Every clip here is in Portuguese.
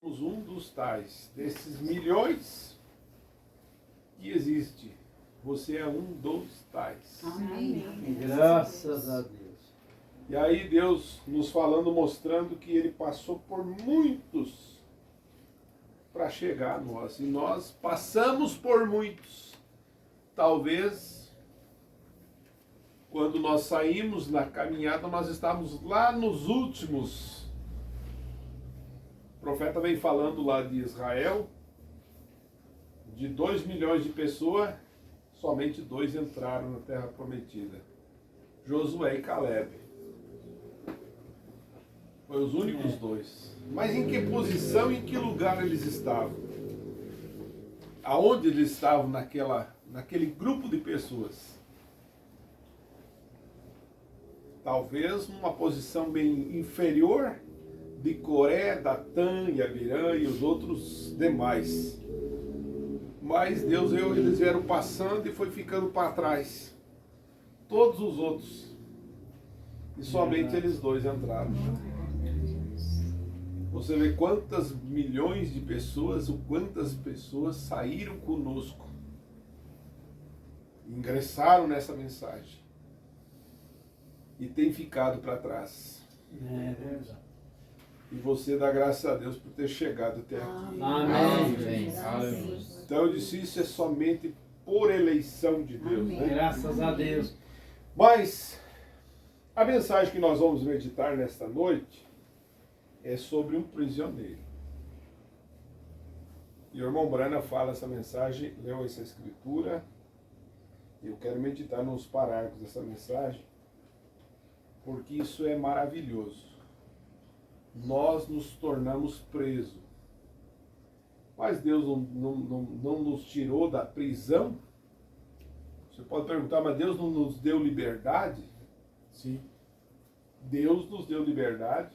Um dos tais, desses milhões que existe, você é um dos tais. Amém. Graças a Deus. E aí Deus nos falando, mostrando que Ele passou por muitos para chegar a nós. E nós passamos por muitos. Talvez, quando nós saímos na caminhada, nós estávamos lá nos últimos. O profeta vem falando lá de Israel, de 2 milhões de pessoas, somente 2 entraram na terra prometida. Josué e Caleb. Foram os únicos 2. Mas em que posição, em que lugar eles estavam? Aonde eles estavam naquele grupo de pessoas? Talvez numa posição bem inferior de Coré, Datã e Abirã e os outros demais. Mas Deus, eles vieram passando e foi ficando para trás. Todos os outros. E somente eles 2 entraram. Você vê quantas milhões de pessoas, ou quantas pessoas saíram conosco. Ingressaram nessa mensagem. E tem ficado para trás. É verdade. E você dá graças a Deus por ter chegado até aqui. Amém. Então eu disse, isso é somente por eleição de Deus. Né? Graças a Deus. Mas a mensagem que nós vamos meditar nesta noite é sobre um prisioneiro. E o irmão Brana fala essa mensagem, leu essa escritura. Eu quero meditar nos parágrafos dessa mensagem, porque isso é maravilhoso. Nós nos tornamos presos. Mas Deus não nos tirou da prisão? Você pode perguntar, mas Deus não nos deu liberdade? Sim. Deus nos deu liberdade.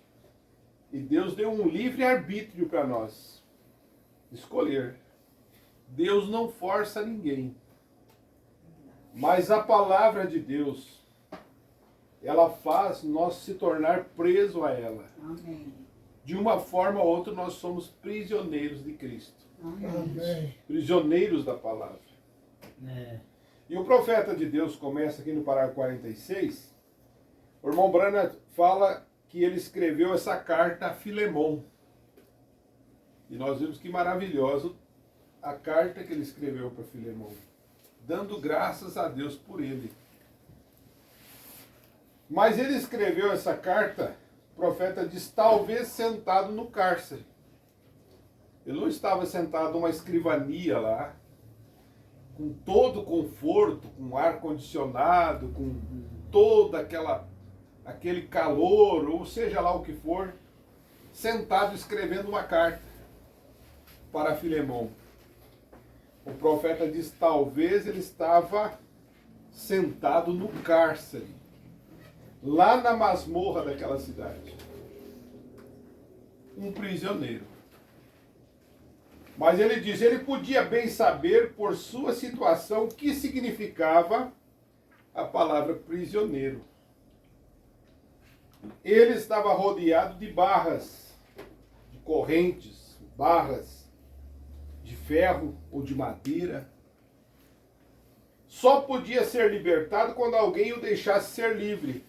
E Deus deu um livre-arbítrio para nós escolher. Deus não força ninguém. Mas a palavra de Deus, ela faz nós se tornar preso a ela. Amém. De uma forma ou outra, nós somos prisioneiros de Cristo. Amém. Prisioneiros da palavra. É. E o profeta de Deus começa aqui no parágrafo 46. O irmão Brana fala que ele escreveu essa carta a Filemon. E nós vimos que maravilhoso a carta que ele escreveu para Filemon, dando graças a Deus por ele. Mas ele escreveu essa carta, o profeta diz, talvez sentado no cárcere. Ele não estava sentado numa escrivania lá, com todo o conforto, com ar-condicionado, com todo aquele calor, ou seja lá o que for, sentado escrevendo uma carta para Filemon. O profeta diz, talvez ele estava sentado no cárcere, lá na masmorra daquela cidade. Um prisioneiro. Mas ele diz, ele podia bem saber por sua situação o que significava a palavra prisioneiro. Ele estava rodeado de barras, de correntes, barras de ferro ou de madeira. Só podia ser libertado quando alguém o deixasse ser livre.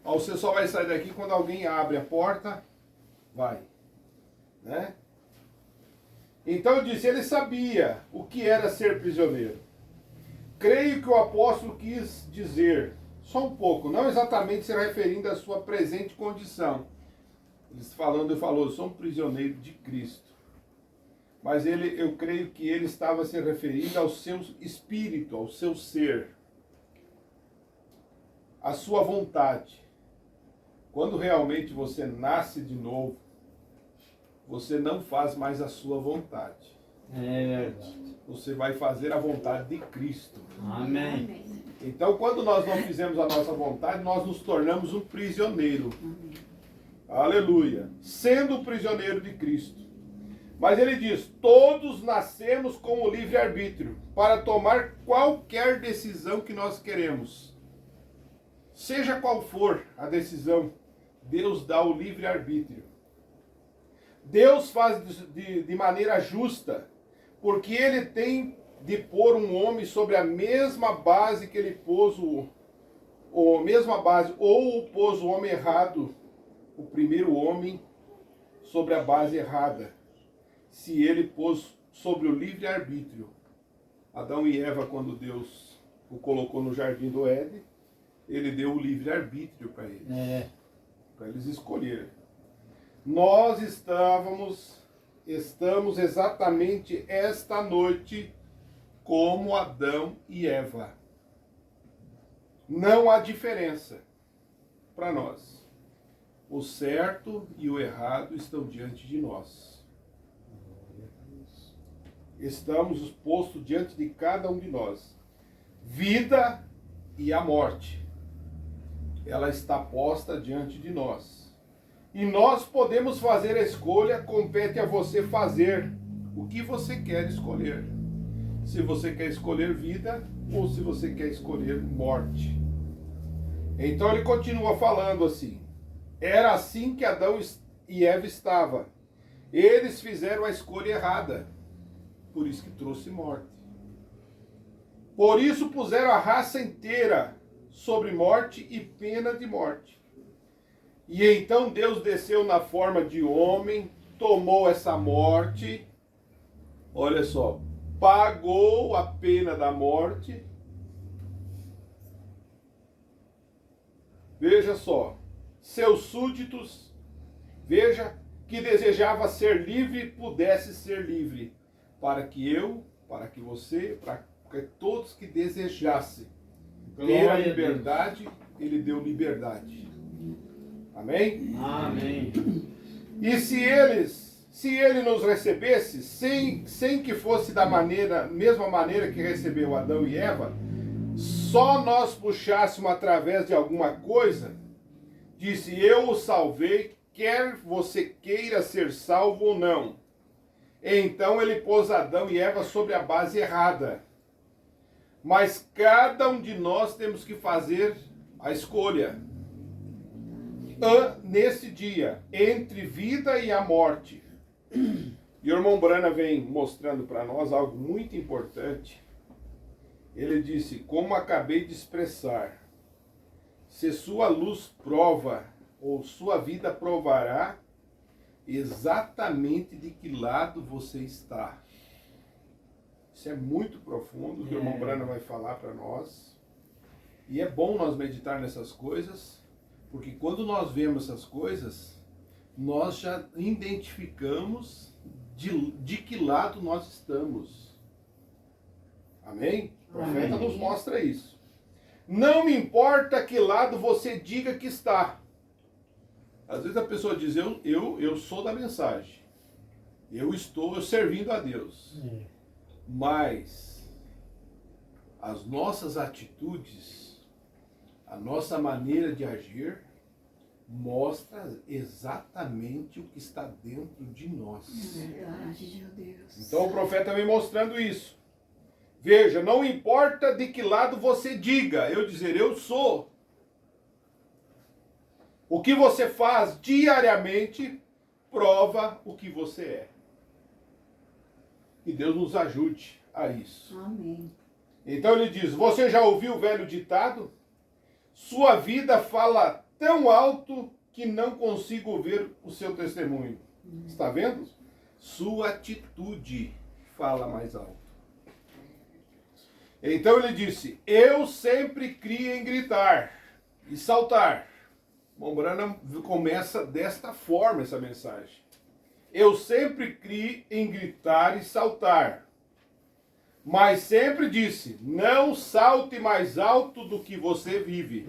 Você só vai sair daqui quando alguém abre a porta, vai. Né? Então eu disse, ele sabia o que era ser prisioneiro. Creio que o apóstolo quis dizer, só um pouco, não exatamente se referindo à sua presente condição. Ele falou, eu sou um prisioneiro de Cristo. Mas eu creio que ele estava se referindo ao seu espírito, ao seu ser, à sua vontade. Quando realmente você nasce de novo, você não faz mais a sua vontade. É verdade. Você vai fazer a vontade de Cristo. Amém. Então, quando nós não fizemos a nossa vontade, nós nos tornamos um prisioneiro. Aleluia. Sendo um prisioneiro de Cristo. Mas ele diz, todos nascemos com o livre-arbítrio para tomar qualquer decisão que nós queremos. Seja qual for a decisão, Deus dá o livre-arbítrio. Deus faz de maneira justa, porque ele tem de pôr um homem sobre a mesma base que ele pôs mesma base, ou pôs o homem errado, o primeiro homem, sobre a base errada, se ele pôs sobre o livre-arbítrio. Adão e Eva, quando Deus o colocou no jardim do Éden, ele deu o livre-arbítrio para eles, para eles escolherem. Nós estamos exatamente esta noite como Adão e Eva. Não há diferença para nós. O certo e o errado estão diante de nós. Estamos postos diante de cada um de nós. Vida e a morte. Ela está posta diante de nós. E nós podemos fazer a escolha, compete a você fazer o que você quer escolher. Se você quer escolher vida ou se você quer escolher morte. Então ele continua falando assim: era assim que Adão e Eva estavam. Eles fizeram a escolha errada, por isso que trouxe morte. Por isso puseram a raça inteira sobre morte e pena de morte. E então Deus desceu na forma de homem, tomou essa morte, olha só, pagou a pena da morte. Veja só, seus súditos, veja, que desejava ser livre, pudesse ser livre, para que você, para que todos que desejassem ter a liberdade, ele deu liberdade. Amém? Amém. E se ele nos recebesse, sem que fosse da mesma maneira que recebeu Adão e Eva, só nós puxássemos através de alguma coisa, disse: eu o salvei, quer você queira ser salvo ou não. Então ele pôs Adão e Eva sobre a base errada. Mas cada um de nós temos que fazer a escolha. Nesse dia, entre vida e a morte. E o irmão Brana vem mostrando para nós algo muito importante. Ele disse: como acabei de expressar, se sua luz prova, ou sua vida provará, exatamente de que lado você está. Isso é muito profundo, que o irmão Brana vai falar para nós. E é bom nós meditar nessas coisas, porque quando nós vemos essas coisas, nós já identificamos de que lado nós estamos. Amém? O profeta nos mostra isso. Não me importa que lado você diga que está. Às vezes a pessoa diz: eu sou da mensagem. Eu estou servindo a Deus. Mas as nossas atitudes, a nossa maneira de agir, mostra exatamente o que está dentro de nós. Verdade, meu Deus. Então o profeta vem mostrando isso. Veja, não importa de que lado você diga, eu dizer eu sou. O que você faz diariamente prova o que você é. Que Deus nos ajude a isso. Amém. Então ele diz: você já ouviu o velho ditado? Sua vida fala tão alto que não consigo ver o seu testemunho. Está vendo? Sua atitude fala mais alto. Então ele disse: eu sempre criei em gritar e saltar. Mombrana começa desta forma essa mensagem. Eu sempre criei em gritar e saltar. Mas sempre disse: não salte mais alto do que você vive.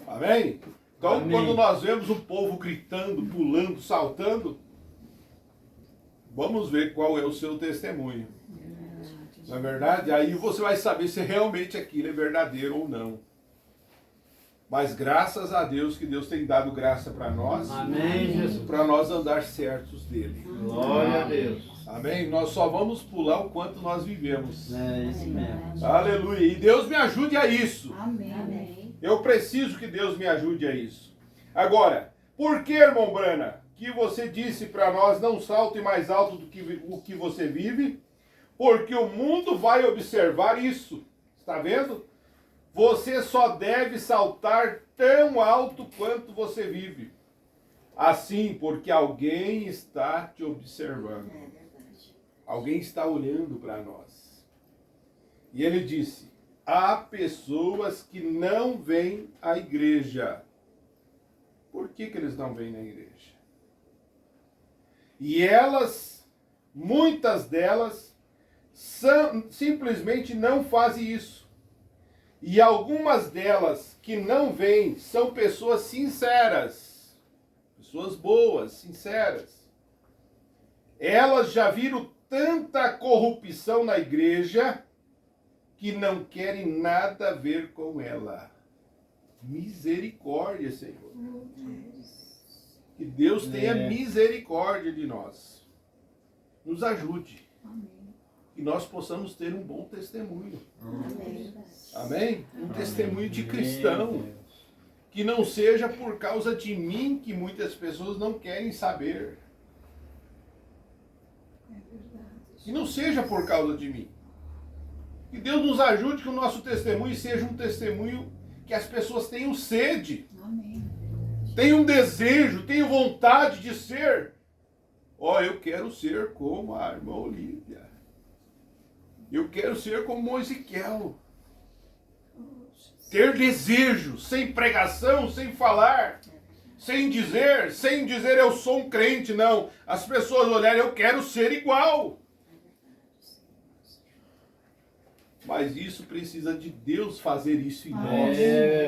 Amém? Então, Amém. Quando nós vemos o povo gritando, pulando, saltando, vamos ver qual é o seu testemunho. Não é verdade? Aí você vai saber se realmente aquilo é verdadeiro ou não. Mas graças a Deus que Deus tem dado graça para nós. Amém, Jesus. Para nós andar certos dele. Glória a Deus. Amém? Nós só vamos pular o quanto nós vivemos. É isso mesmo. Aleluia. E Deus me ajude a isso. Amém. Amém. Eu preciso que Deus me ajude a isso. Agora, por que, irmão Brana, que você disse para nós, não salte mais alto do que o que você vive, porque o mundo vai observar isso. Está vendo? Você só deve saltar tão alto quanto você vive. Assim, porque alguém está te observando. Alguém está olhando para nós. E ele disse, há pessoas que não vêm à igreja. Por que eles não vêm na igreja? E elas, muitas delas, simplesmente não fazem isso. E algumas delas que não vêm são pessoas sinceras, pessoas boas, sinceras. Elas já viram tanta corrupção na igreja que não querem nada a ver com ela. Misericórdia, Senhor. Que Deus tenha misericórdia de nós. Nos ajude. Que nós possamos ter um bom testemunho. Amém? Um testemunho de cristão. Que não seja por causa de mim que muitas pessoas não querem saber. Que não seja por causa de mim. Que Deus nos ajude que o nosso testemunho seja um testemunho que as pessoas tenham sede. Tenham desejo, tenham vontade de ser. Eu quero ser como a irmã Olívia. Eu quero ser como o Ezequiel. Ter desejo, sem pregação, sem falar, sem dizer eu sou um crente, não. As pessoas olharem, eu quero ser igual. Mas isso precisa de Deus fazer isso em nós.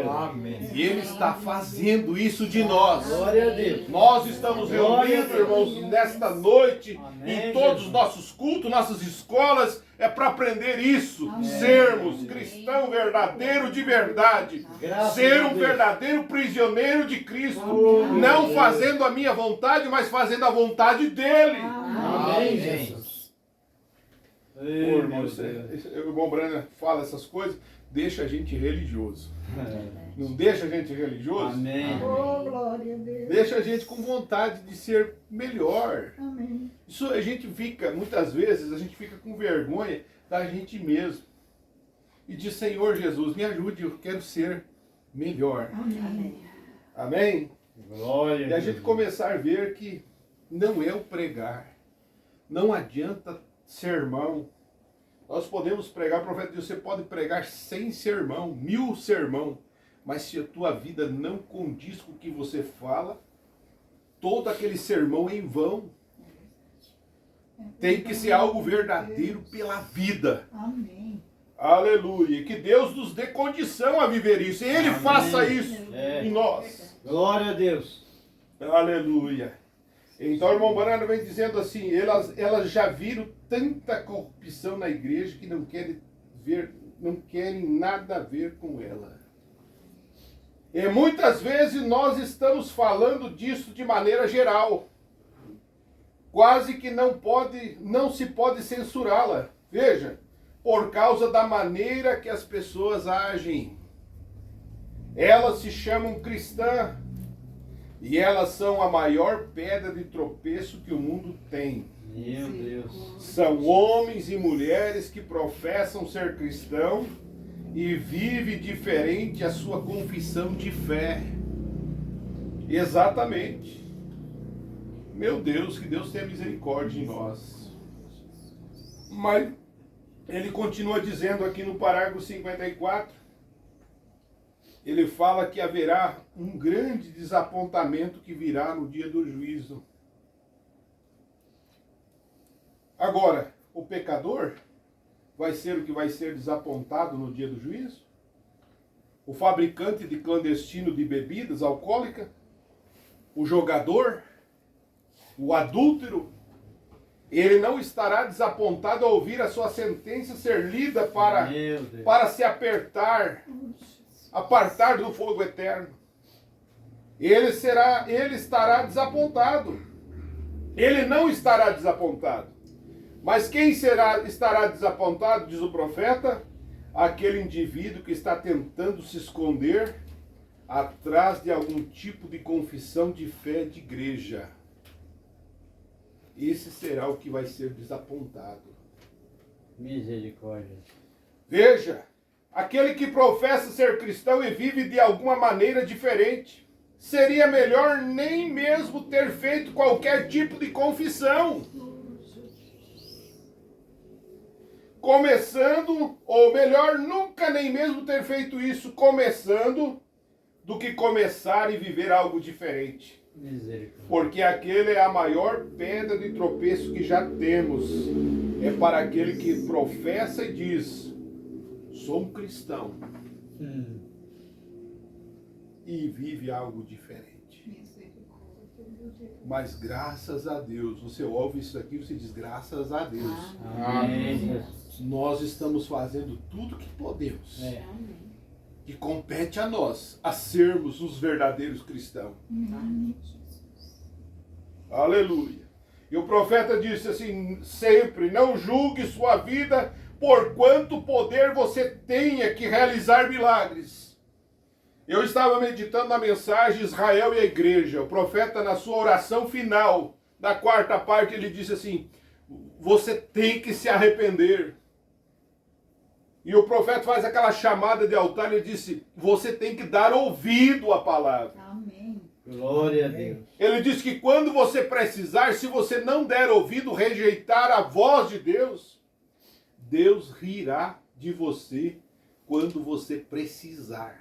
Amém. E Ele está fazendo isso de nós. Glória a Deus. Nós estamos reunidos, irmãos, nesta noite, Amém, em todos os Jesus. nossos cultos, nossas escolas, é para aprender isso. Sermos cristão verdadeiro de verdade. Graças Ser a um Deus. verdadeiro prisioneiro de Cristo. Oh, Não Deus. fazendo a minha vontade, mas fazendo a vontade dele. Amém, Jesus. Ô, irmão, o irmão Brana fala essas coisas, deixa a gente religioso. Não deixa a gente religioso? Amém. Oh, glória a Deus. Deixa a gente com vontade de ser melhor. Amém. Isso a gente fica, muitas vezes, a gente fica com vergonha da gente mesmo. E diz, Senhor Jesus, me ajude, eu quero ser melhor. Amém. Amém? Glória E a gente começar a ver que não é o pregar. Não adianta sermão. Nós podemos pregar, o profeta diz, você pode pregar 100 sermão, 1000 sermão, mas se a tua vida não condiz com o que você fala, todo aquele sermão é em vão. Tem que ser algo verdadeiro pela vida. Amém. Aleluia. Que Deus nos dê condição a viver isso. E Ele Amém. faça isso É. em nós. Glória a Deus. Aleluia. Então o irmão Brana vem dizendo assim, elas já viram tanta corrupção na igreja que não querem nada a ver com ela. E muitas vezes nós estamos falando disso de maneira geral. Quase que não se pode censurá-la. Veja, por causa da maneira que as pessoas agem. Elas se chamam cristãs. E elas são a maior pedra de tropeço que o mundo tem. Meu Deus. São homens e mulheres que professam ser cristão e vivem diferente a sua confissão de fé. Exatamente. Meu Deus, que Deus tenha misericórdia de nós. Mas ele continua dizendo aqui no parágrafo 54, ele fala que haverá um grande desapontamento que virá no dia do juízo. Agora, o pecador vai ser o que vai ser desapontado no dia do juízo? O fabricante de clandestino de bebidas alcoólicas? O jogador? O adúltero? Ele não estará desapontado ao ouvir a sua sentença ser lida Meu Deus. para se apartar do fogo eterno. Ele estará desapontado. Ele não estará desapontado. Mas quem estará desapontado, diz o profeta? Aquele indivíduo que está tentando se esconder atrás de algum tipo de confissão de fé de igreja. esse será o que vai ser desapontado. Misericórdia. Veja, aquele que professa ser cristão e vive de alguma maneira diferente, seria melhor nem mesmo ter feito qualquer tipo de confissão. Começando, ou melhor, nunca nem mesmo ter feito isso começando, do que começar e viver algo diferente. Misericórdia. Porque aquele é a maior pedra de tropeço que já temos. É para aquele que professa e diz, sou um cristão, e vive algo diferente. Mas graças a Deus, você ouve isso aqui, você diz graças a Deus. Amém. Nós estamos fazendo tudo que podemos. É. Que compete a nós, a sermos os verdadeiros cristãos. Aleluia. E o profeta disse assim, sempre, não julgue sua vida por quanto poder você tenha que realizar milagres. Eu estava meditando na mensagem Israel e a igreja. O profeta, na sua oração final, da quarta parte, ele disse assim, você tem que se arrepender. E o profeta faz aquela chamada de altar e ele disse, você tem que dar ouvido à palavra. Amém. Glória a Deus. Ele diz que quando você precisar, se você não der ouvido, rejeitar a voz de Deus, Deus rirá de você quando você precisar.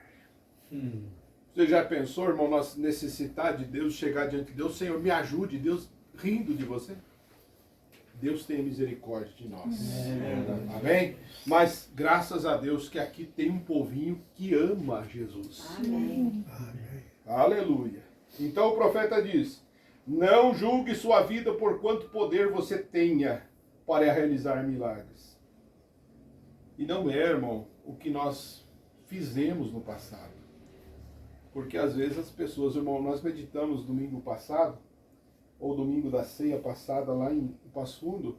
Você já pensou, irmão, nós necessitar de Deus, chegar diante de Deus, Senhor, me ajude, Deus rindo de você? Deus tenha misericórdia de nós. Amém? Mas graças a Deus que aqui tem um povinho que ama Jesus. Amém. Aleluia. Então o profeta diz, não julgue sua vida por quanto poder você tenha para realizar milagres. E não é, irmão, o que nós fizemos no passado. Porque às vezes as pessoas, irmão, nós meditamos domingo passado, ou domingo da ceia passada lá em Passo Fundo,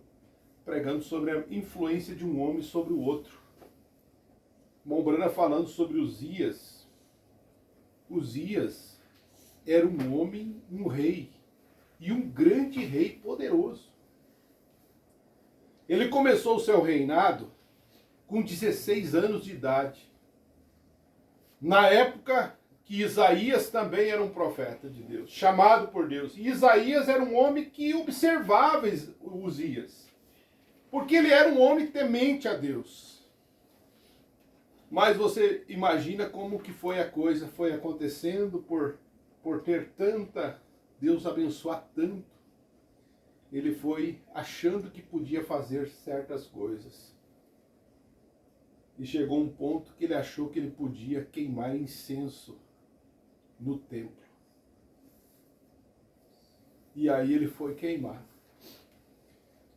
pregando sobre a influência de um homem sobre o outro. Mombrana falando sobre Uzias. Uzias era um homem, um rei, e um grande rei poderoso. Ele começou o seu reinado com 16 anos de idade. Na época que Isaías também era um profeta de Deus, chamado por Deus. E Isaías era um homem que observava Uzias, porque ele era um homem temente a Deus. Mas você imagina como que foi a coisa, foi acontecendo por ter tanta, Deus abençoar tanto, ele foi achando que podia fazer certas coisas. E chegou um ponto que ele achou que ele podia queimar incenso no templo. E aí ele foi queimar.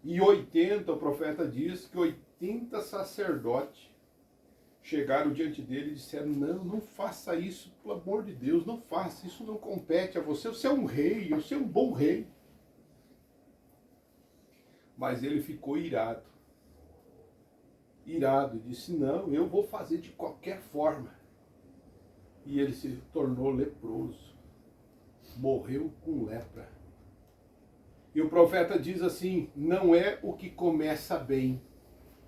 E 80, o profeta diz que 80 sacerdotes chegaram diante dele e disseram, não faça isso, pelo amor de Deus, não faça, isso não compete a você, você é um rei, você é um bom rei. Mas ele ficou irado. Irado, disse, não, eu vou fazer de qualquer forma. E ele se tornou leproso, morreu com lepra. E o profeta diz assim, não é o que começa bem,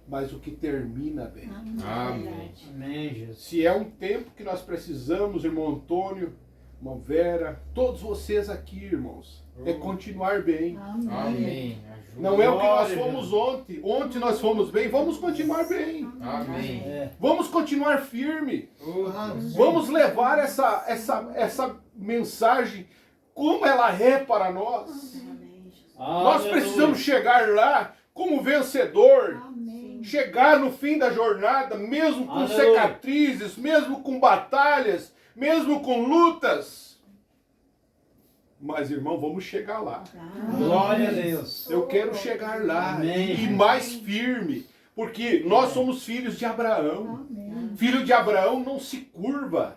mas o que termina bem. Amém. Amém, Jesus. Se é um tempo que nós precisamos, irmão Antônio, irmão Vera, todos vocês aqui, irmãos, é continuar bem. Amém. Amém. Não é o que nós Glória, fomos ontem. Ontem nós fomos bem, vamos continuar bem. Amém. É. Vamos continuar firme. Vamos levar essa mensagem como ela é para nós. Nós Aleluia. precisamos chegar lá como vencedor. Amém. Chegar no fim da jornada, mesmo com Aleluia. cicatrizes, mesmo com batalhas, mesmo com lutas. Mas, irmão, vamos chegar lá. Glória a Deus. Eu quero chegar lá Amém. e mais firme, porque nós somos filhos de Abraão. Amém. Filho de Abraão não se curva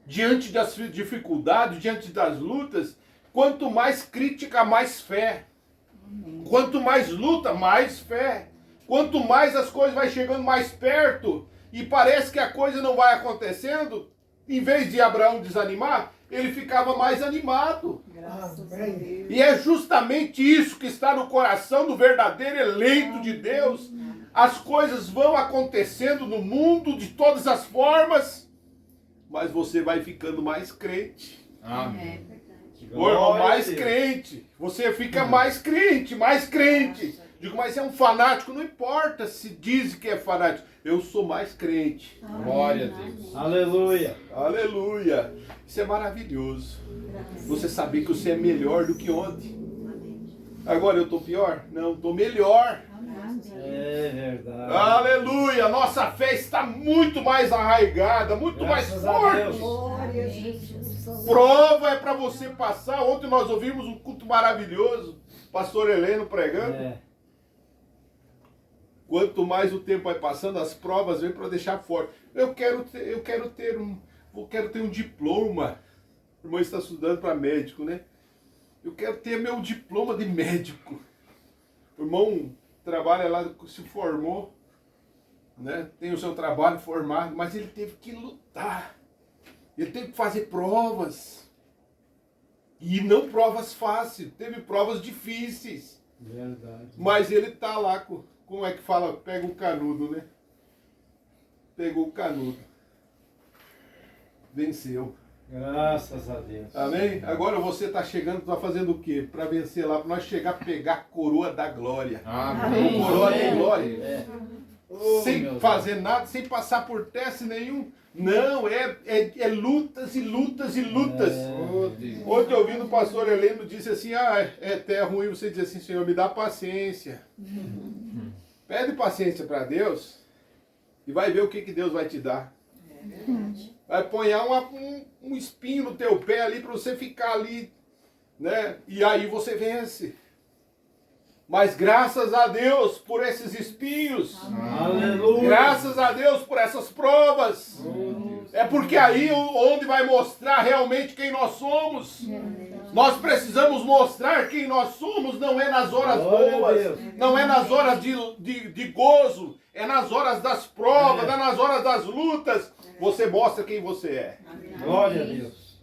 diante das dificuldades, diante das lutas. Quanto mais crítica, mais fé. Quanto mais luta, mais fé. Quanto mais as coisas vão chegando mais perto e parece que a coisa não vai acontecendo, em vez de Abraão desanimar, ele ficava mais animado. Graças a Deus. E é justamente isso que está no coração do verdadeiro eleito de Deus. As coisas vão acontecendo no mundo de todas as formas, mas você vai ficando mais crente. Amém. Ô, irmão, Glória a mais Deus. crente. Você fica mais crente, mais crente. Digo, mas é um fanático, não importa se diz que é fanático. Eu sou mais crente. Glória a Deus. Aleluia. Aleluia. Isso é maravilhoso. Você saber que você é melhor do que ontem. Agora eu estou pior? Não, estou melhor. É verdade. Aleluia. Nossa fé está muito mais arraigada, muito mais Graças a forte. Deus. Glória a Jesus. Prova é para você passar. Ontem nós ouvimos um culto maravilhoso. Pastor Heleno pregando. É. Quanto mais o tempo vai passando, as provas vêm para deixar forte. Eu quero ter um diploma. O irmão está estudando para médico, né? Eu quero ter meu diploma de médico. O irmão trabalha lá, se formou, né? Tem o seu trabalho formado, mas ele teve que lutar. Ele teve que fazer provas. E não provas fáceis, teve provas difíceis. Verdade. Mas ele tá lá com, como é que fala? Pega o canudo, né? Pegou o canudo. Venceu. Graças a Deus. Amém? Agora você está chegando, está fazendo o quê? Para vencer lá, para nós chegar a pegar a coroa da glória. Amém. Coroa de glória. É. Oh, Sem meu fazer nada, sem passar por teste nenhum. Não, é lutas e lutas e lutas. Oh, Deus. Ontem ouvindo o pastor Heleno disse assim, é até ruim você dizer assim, Senhor, me dá paciência. Pede paciência para Deus e vai ver o que Deus vai te dar. Vai pôr um espinho no teu pé ali para você ficar ali, né? E aí você vence. Mas graças a Deus por esses espinhos. Aleluia. Graças a Deus por essas provas. É porque aí onde vai mostrar realmente quem nós somos. Nós precisamos mostrar quem nós somos, não é nas horas Glória a boas, Deus. não é nas horas de gozo, é nas horas das provas, é nas horas das lutas. Você mostra quem você é. Glória a Deus.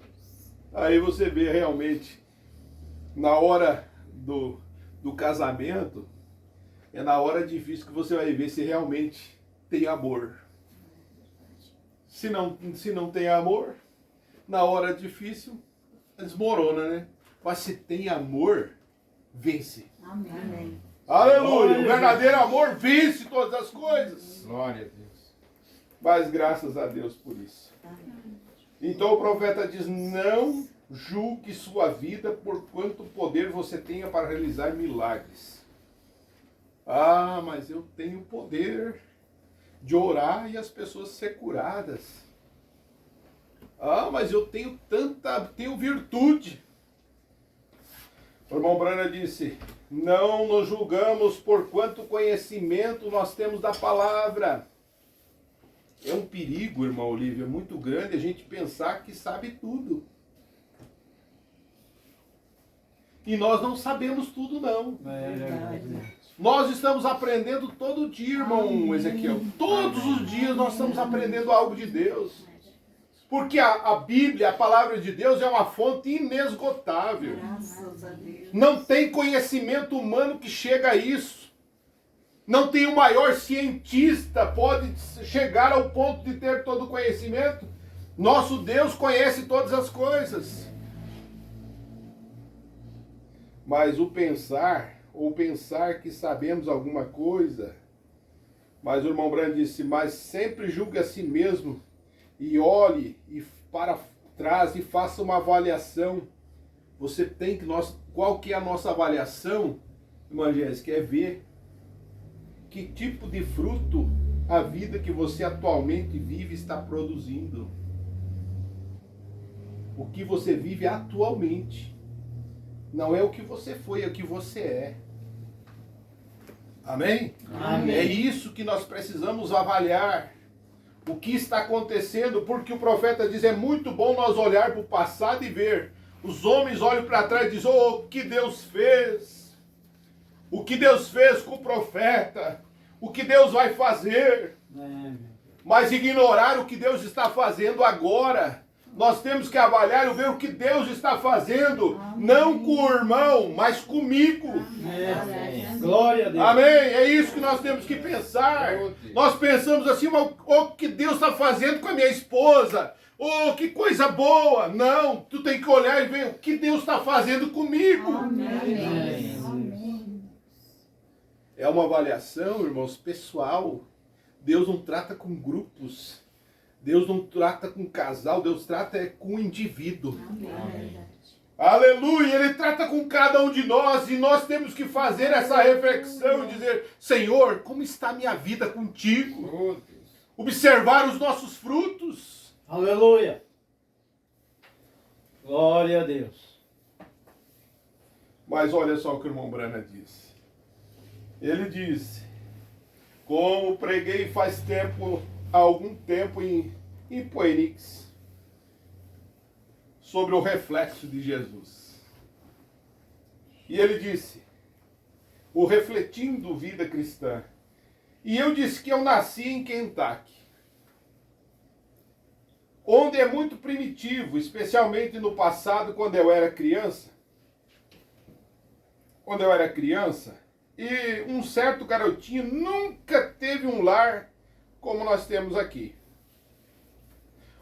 Aí você vê realmente, na hora do casamento, é na hora difícil que você vai ver se realmente tem amor. Se não tem amor, na hora difícil, desmorona, né? Mas se tem amor, vence. Amém. Aleluia! O Glória a verdadeiro amor vence todas as coisas. Glória a Deus. Mas graças a Deus por isso. Então o profeta diz, não julgue sua vida por quanto poder você tenha para realizar milagres. Ah, mas eu tenho poder de orar e as pessoas ser curadas. Ah, mas eu tenho tenho virtude. O irmão Brana disse, não nos julgamos por quanto conhecimento nós temos da palavra. É um perigo, irmão Olívia, muito grande a gente pensar que sabe tudo. E nós não sabemos tudo, não. É verdade. Nós estamos aprendendo todo dia, irmão Ezequiel. Todos os dias nós estamos aprendendo algo de Deus. Porque a Bíblia, a palavra de Deus, é uma fonte inesgotável. Graças a Deus. Não tem conhecimento humano que chega a isso. Não tem o maior cientista pode chegar ao ponto de ter todo o conhecimento. Nosso Deus conhece todas as coisas. Mas o pensar, ou pensar que sabemos alguma coisa, mas o irmão Brando disse, mas sempre julgue a si mesmo e olhe e para trás e faça uma avaliação. Você tem que, qual que é a nossa avaliação, irmã Jéssica? É ver que tipo de fruto a vida que você atualmente vive está produzindo. O que você vive atualmente. Não é o que você foi, é o que você é. Amém? Amém. É isso que nós precisamos avaliar. O que está acontecendo, porque o profeta diz, é muito bom nós olhar para o passado e ver. Os homens olham para trás e dizem, oh, o que Deus fez. O que Deus fez com o profeta. O que Deus vai fazer. É. Mas ignorar o que Deus está fazendo agora. Nós temos que avaliar e ver o que Deus está fazendo, não com o irmão, mas comigo. É. Glória a Deus. Amém? É isso que nós temos que pensar. Nós pensamos assim, mas o que Deus está fazendo com a minha esposa? Oh, que coisa boa! Não, tu tem que olhar e ver o que Deus está fazendo comigo. É uma avaliação, irmãos, pessoal. Deus não trata com grupos. Deus não trata com casal. Deus trata com o indivíduo. Aleluia! Ele trata com cada um de nós e nós temos que fazer essa reflexão e dizer: Senhor, como está a minha vida contigo? Oh, Deus. Observar os nossos frutos. Aleluia. Glória a Deus. Mas olha só o que o irmão Brana disse. Ele disse: como preguei faz tempo, há algum tempo em Phoenix, sobre o reflexo de Jesus. E ele disse, o refletindo vida cristã. E eu disse que eu nasci em Kentucky, onde é muito primitivo, especialmente no passado, quando eu era criança. Quando eu era criança, e um certo garotinho nunca teve um lar como nós temos aqui.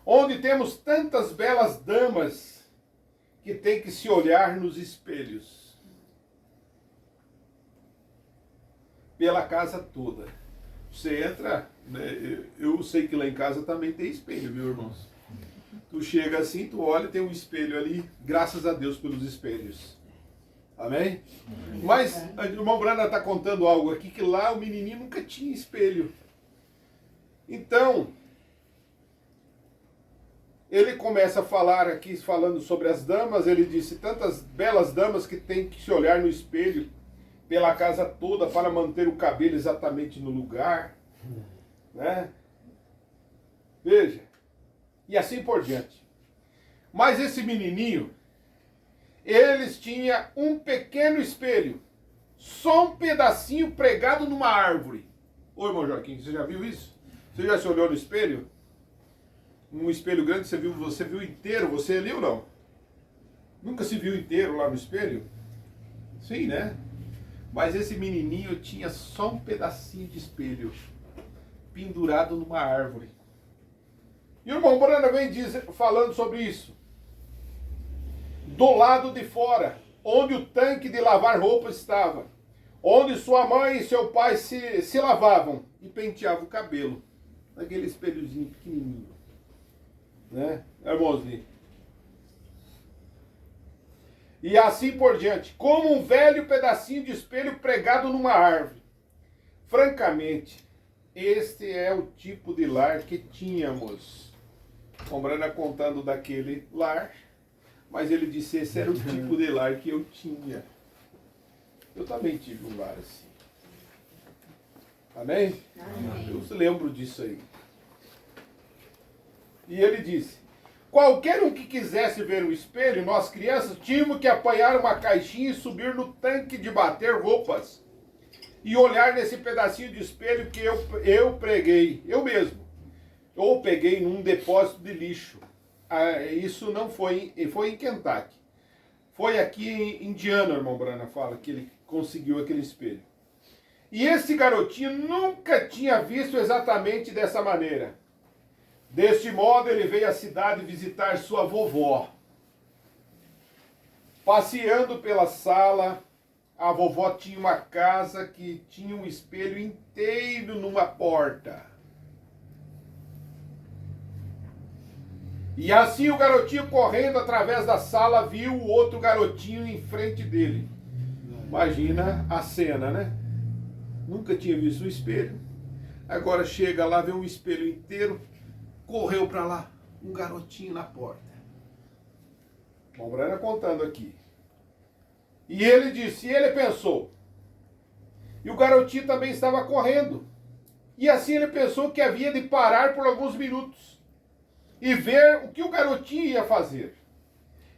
Onde temos tantas belas damas que tem que se olhar nos espelhos. Pela casa toda. Você entra, né, eu sei que lá em casa também tem espelho, viu, irmãos? Tu chega assim, tu olha, tem um espelho ali, graças a Deus pelos espelhos. Amém? Mas o irmão Brana está contando algo aqui, que lá o menininho nunca tinha espelho. Então, ele começa a falar aqui, falando sobre as damas, ele disse, tantas belas damas que tem que se olhar no espelho pela casa toda para manter o cabelo exatamente no lugar, né? Veja, e assim por diante. Mas esse menininho, eles tinham um pequeno espelho, só um pedacinho pregado numa árvore. Ô irmão Joaquim, você já viu isso? Você já se olhou no espelho? Um espelho grande, você viu inteiro, você ali ou não? Nunca se viu inteiro lá no espelho? Sim, né? Mas esse menininho tinha só um pedacinho de espelho, pendurado numa árvore. E o irmão Brana vem falando sobre isso. Do lado de fora, onde o tanque de lavar roupa estava, onde sua mãe e seu pai se lavavam e penteavam o cabelo, naquele espelhozinho pequenininho, né, irmãozinho? E assim por diante, como um velho pedacinho de espelho pregado numa árvore. Francamente, este é o tipo de lar que tínhamos. O Brana contando daquele lar, mas ele disse, esse era o tipo de lar que eu tinha. Eu também tive um lar assim. Amém? Amém. Eu lembro disso aí. E ele disse, qualquer um que quisesse ver o espelho, nós crianças tínhamos que apanhar uma caixinha e subir no tanque de bater roupas. E olhar nesse pedacinho de espelho que eu preguei, eu mesmo. Ou peguei num depósito de lixo. Isso não foi em Kentucky. Foi aqui em Indiana, o irmão Brana fala, que ele conseguiu aquele espelho. E esse garotinho nunca tinha visto exatamente dessa maneira. Deste modo, ele veio à cidade visitar sua vovó. Passeando pela sala, a vovó tinha uma casa que tinha um espelho inteiro numa porta. E assim o garotinho correndo através da sala viu o outro garotinho em frente dele. Imagina a cena, né? Nunca tinha visto um espelho. Agora chega lá, vê um espelho inteiro, correu para lá, um garotinho na porta. O Brana contando aqui. E ele disse, e ele pensou. E o garotinho também estava correndo. E assim ele pensou que havia de parar por alguns minutos e ver o que o garotinho ia fazer.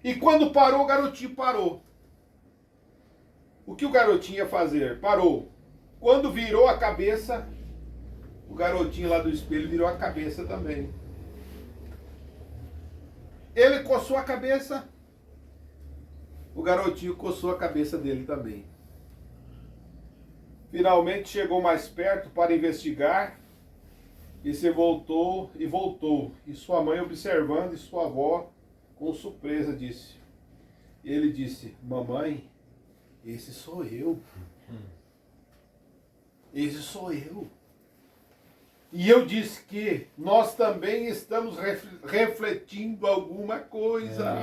E quando parou, o garotinho parou. O que o garotinho ia fazer? Parou. Quando virou a cabeça, o garotinho lá do espelho virou a cabeça também. Ele coçou a cabeça. O garotinho coçou a cabeça dele também. Finalmente chegou mais perto para investigar. E se voltou e voltou. E sua mãe observando, e sua avó com surpresa disse. Ele disse, mamãe, esse sou eu. Esse sou eu. E eu disse que nós também estamos refletindo alguma coisa.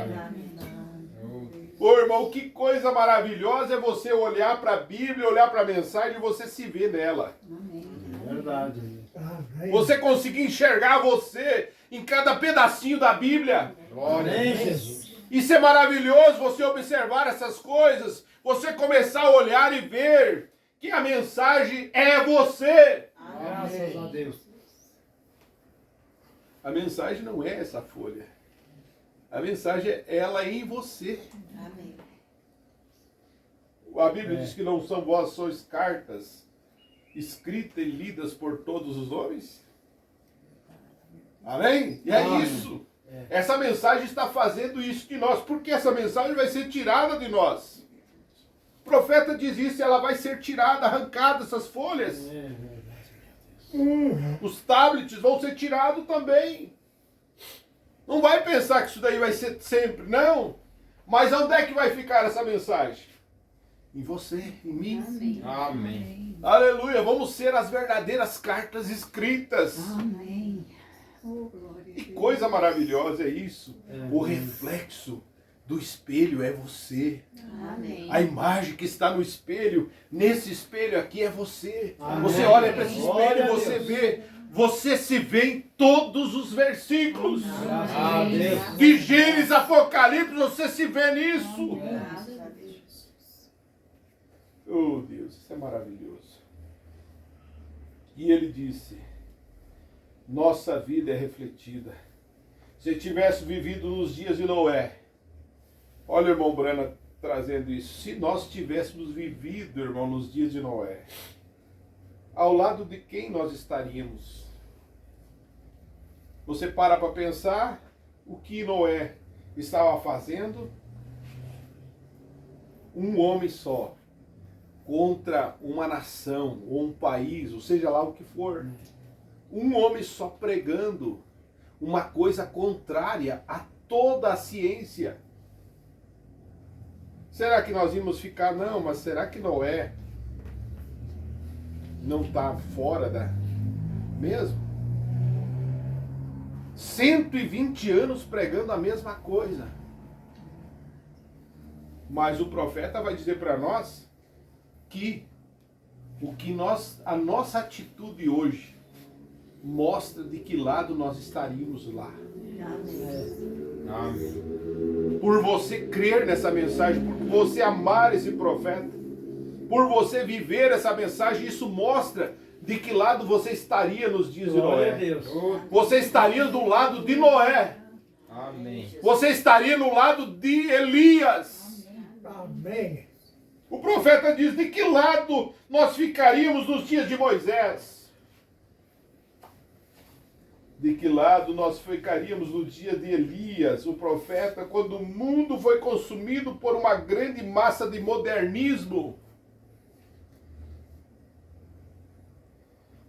Ô irmão, que coisa maravilhosa é você olhar para a Bíblia, olhar para a mensagem e você se ver nela. Verdade. Você conseguir enxergar você em cada pedacinho da Bíblia. Glória a Amém, Deus. Jesus. Isso é maravilhoso, você observar essas coisas, você começar a olhar e ver que a mensagem é você. Graças a Deus. A mensagem não é essa folha. A mensagem é ela em você. Amém. A Bíblia diz que não são vós, sois cartas escritas e lidas por todos os homens. Amém? E é Amém. isso. Essa mensagem está fazendo isso de nós, porque essa mensagem vai ser tirada de nós. O profeta diz isso, ela vai ser tirada, arrancada, essas folhas. É verdade, meu Deus. Os tablets vão ser tirados também. Não vai pensar que isso daí vai ser sempre, não. Mas onde é que vai ficar essa mensagem? Em você, em mim. Amém. Amém. Aleluia, vamos ser as verdadeiras cartas escritas. Amém. Oh, glória a Que Deus. coisa maravilhosa é isso. É. O reflexo do espelho é você. Amém. A imagem que está no espelho, nesse espelho aqui é você. Amém. Você olha para esse Glória espelho a e você Deus. vê, você se vê em todos os versículos. Graças a Deus. De Gênesis, Apocalipse, você se vê nisso. Graças a Deus. Oh Deus, isso é maravilhoso. E ele disse, nossa vida é refletida. Se tivesse vivido nos dias de Noé, olha o irmão Brana trazendo isso, se nós tivéssemos vivido, irmão, nos dias de Noé, ao lado de quem nós estaríamos? Você para pensar o que Noé estava fazendo? Um homem só contra uma nação ou um país, ou seja lá o que for. Um homem só pregando uma coisa contrária a toda a ciência. Será que nós íamos ficar? Não, mas será que Noé não está fora da mesmo? 120 anos pregando a mesma coisa. Mas o profeta vai dizer para nós que a nossa atitude hoje mostra de que lado nós estaríamos lá. Amém. Por você crer nessa mensagem, por você amar esse profeta, por você viver essa mensagem, isso mostra de que lado você estaria nos dias de Glória a Noé. Deus. Você estaria do lado de Noé. Amém. Você estaria no lado de Elias. Amém. O profeta diz, de que lado nós ficaríamos nos dias de Moisés? De que lado nós ficaríamos no dia de Elias, o profeta, quando o mundo foi consumido por uma grande massa de modernismo?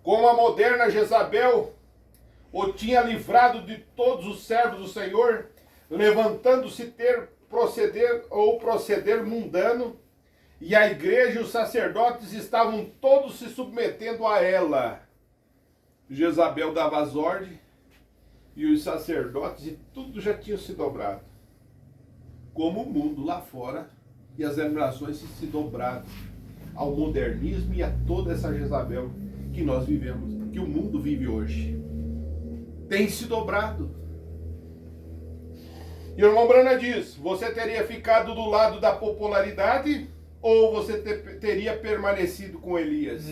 Como a moderna Jezabel o tinha livrado de todos os servos do Senhor, levantando-se proceder mundano, e a igreja e os sacerdotes estavam todos se submetendo a ela. Jezabel dava as ordens, e os sacerdotes, e tudo já tinha se dobrado. Como o mundo lá fora, e as nações se dobraram ao modernismo e a toda essa Jezabel que nós vivemos, que o mundo vive hoje. Tem se dobrado. E o irmão Brana diz, você teria ficado do lado da popularidade ou você teria permanecido com Elias?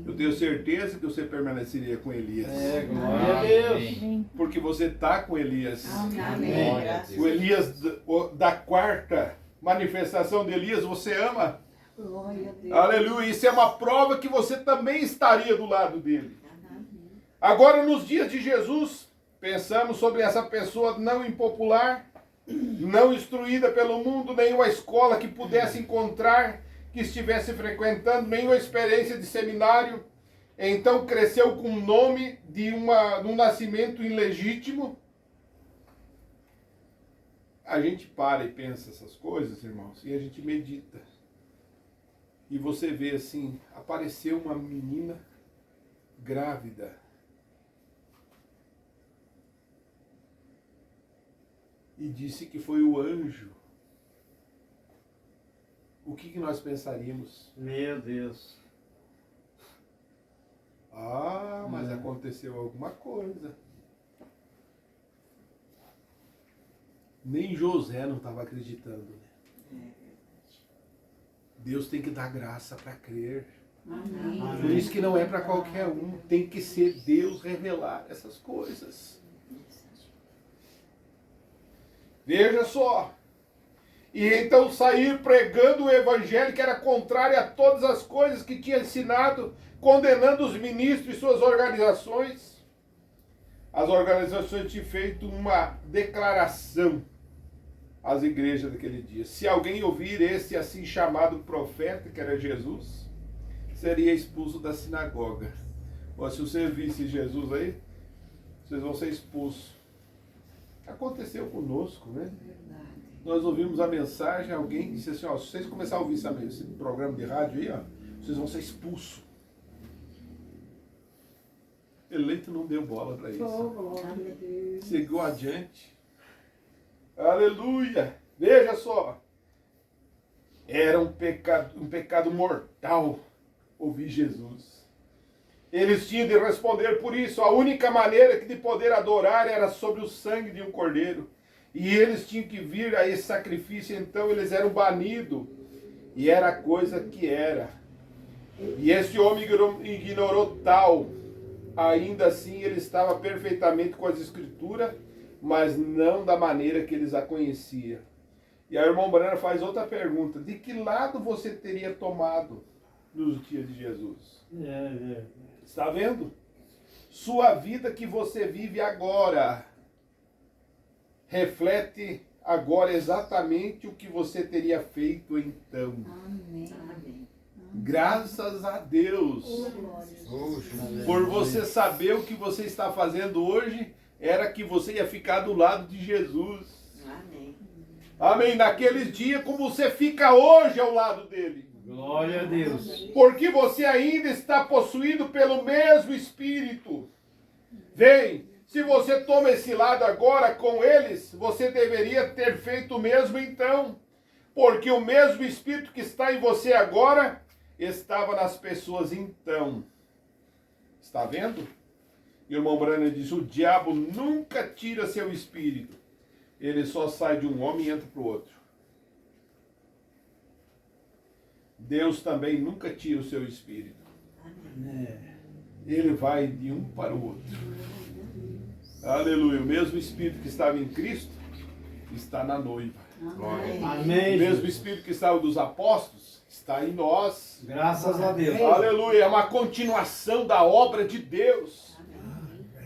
Eu tenho certeza que você permaneceria com Elias. Glória a Deus. Amém. Porque você está com Elias. Amém. Glória a Deus. O Elias da quarta manifestação de Elias, você ama? Glória a Deus. Aleluia. Isso é uma prova que você também estaria do lado dele. Agora, nos dias de Jesus, Pensamos sobre essa pessoa não impopular, não instruída pelo mundo, nenhuma escola que pudesse encontrar, que estivesse frequentando, nenhuma experiência de seminário. Então cresceu com o nome de um nascimento ilegítimo. A gente para e pensa essas coisas, irmãos, e a gente medita. E você vê assim, apareceu uma menina grávida. E disse que foi o anjo. O que nós pensaríamos? Meu Deus. Ah, mas aconteceu alguma coisa. Nem José não estava acreditando, né? Deus tem que dar graça para crer. Amém. Por isso que não é para qualquer um. Tem que ser Deus revelar essas coisas. Veja só. E então sair pregando o evangelho que era contrário a todas as coisas que tinha ensinado, condenando os ministros e suas organizações. As organizações tinham feito uma declaração às igrejas daquele dia. Se alguém ouvir esse assim chamado profeta, que era Jesus, seria expulso da sinagoga. Ou se você visse Jesus aí, vocês vão ser expulsos. Aconteceu conosco, né? Verdade. Nós ouvimos a mensagem, alguém disse assim, ó, se vocês começarem a ouvir esse programa de rádio aí, ó, vocês vão ser expulsos. Eleito não deu bola para isso. Oh, glória a Deus. Seguiu adiante. Aleluia! Veja só. Era um pecado mortal ouvir Jesus. Eles tinham de responder por isso. A única maneira de poder adorar era sobre o sangue de um cordeiro. E eles tinham que vir a esse sacrifício, então eles eram banidos. E era a coisa que era. E esse homem ignorou tal. Ainda assim ele estava perfeitamente com as escrituras, mas não da maneira que eles a conheciam. E aí o irmão Brana faz outra pergunta. De que lado você teria tomado nos dias de Jesus? Está vendo? Sua vida que você vive agora reflete agora exatamente o que você teria feito então. Amém. Amém. Graças a Deus. Oh, glória. Por você saber o que você está fazendo hoje, era que você ia ficar do lado de Jesus. Amém. Amém. Naqueles dias, como você fica hoje ao lado dele. Glória a Deus. Porque você ainda está possuído pelo mesmo Espírito. Vem, se você toma esse lado agora com eles, você deveria ter feito o mesmo então. Porque o mesmo Espírito que está em você agora, estava nas pessoas então. Está vendo? E o irmão Branham diz, o diabo nunca tira seu espírito. Ele só sai de um homem e entra para o outro. Deus também nunca tira o seu espírito. Ele vai de um para o outro. Aleluia. O mesmo espírito que estava em Cristo está na noiva. Amém. O Amém. mesmo espírito que estava dos apóstolos está em nós. Graças a Deus. Aleluia. É uma continuação da obra de Deus.